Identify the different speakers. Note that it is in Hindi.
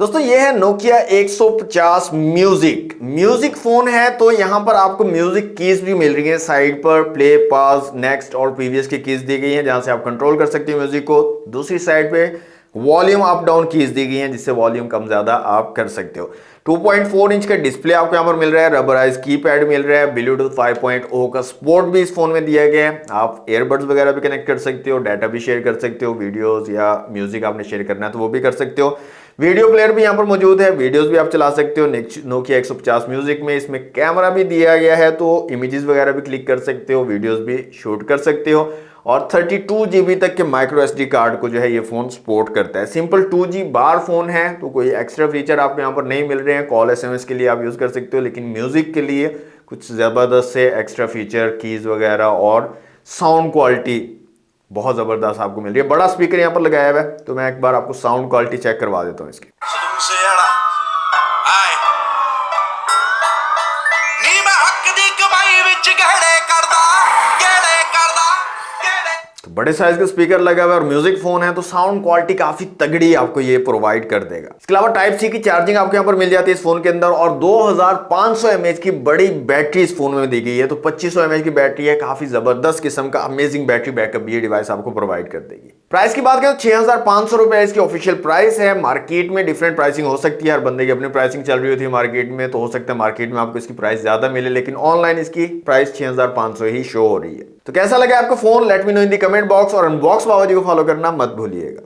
Speaker 1: दोस्तों ये है नोकिया 150 म्यूजिक फोन है। तो यहां पर आपको म्यूजिक कीज भी मिल रही है साइड पर। प्ले, पॉज, नेक्स्ट और प्रीवियस की कीज दी गई हैं जहां से आप कंट्रोल कर सकते हो म्यूजिक को। दूसरी साइड पे वॉल्यूम अप डाउन कीज दी गई हैं जिससे वॉल्यूम कम ज्यादा आप कर सकते हो। 2.4 इंच का डिस्प्ले आपको यहां पर मिल रहा है। रबराइज कीपैड मिल रहा है। ब्लूटूथ 5.0 का सपोर्ट भी इस फोन में दिया गया है। आप एयरबड्स वगैरह भी कनेक्ट कर सकते हो, डाटा भी शेयर कर सकते हो, वीडियोस या म्यूजिक आपने शेयर करना है तो वो भी कर सकते हो। वीडियो प्लेयर भी यहां पर मौजूद है, वीडियोस भी आप चला सकते हो। नोकिया 150 म्यूजिक में इसमें कैमरा भी दिया गया है तो इमेजेस वगैरह भी क्लिक कर सकते हो, वीडियोस भी शूट कर सकते हो। और 32 जीबी तक के माइक्रो एसडी कार्ड को जो है ये फोन सपोर्ट करता है। सिंपल 2G बार फोन है तो कोई एक्स्ट्रा फीचर आपको यहाँ पर नहीं मिल रहे हैं। कॉल एसएमएस के लिए आप यूज कर सकते हो, लेकिन म्यूजिक के लिए कुछ जबरदस्त से एक्स्ट्रा फीचर, कीज वगैरह और साउंड क्वालिटी बहुत जबरदस्त आपको मिल रही है। बड़ा स्पीकर यहाँ पर लगाया हुआ है तो मैं एक बार आपको साउंड क्वालिटी चेक करवा देता हूँ इसकी। तो बड़े साइज का स्पीकर लगा हुआ है और म्यूजिक फोन है तो साउंड क्वालिटी काफी तगड़ी आपको ये प्रोवाइड कर देगा। इसके अलावा टाइप सी की चार्जिंग आपको यहाँ पर मिल जाती है इस फोन के अंदर और 2500 mAh की बड़ी बैटरी इस फोन में दी गई है। तो 2500 mAh की बैटरी है, काफी जबरदस्त किस्म का अमेजिंग बैटरी बैकअप ये डिवाइस आपको प्रोवाइड कर देगी। प्राइस की बात करें तो 6500 रुपए इसकी ऑफिशियल प्राइस है। मार्केट में डिफरेंट प्राइसिंग हो सकती है, हर बंदे की अपनी प्राइसिंग चल रही होती है मार्केट में, तो हो सकता है मार्केट में आपको इसकी प्राइस ज्यादा मिले, लेकिन ऑनलाइन इसकी प्राइस 6500 ही शो हो रही है। तो कैसा लगा आपको phone? Let me know in the comment box और अनबॉक्स बाबा जी को फॉलो करना मत भूलिएगा।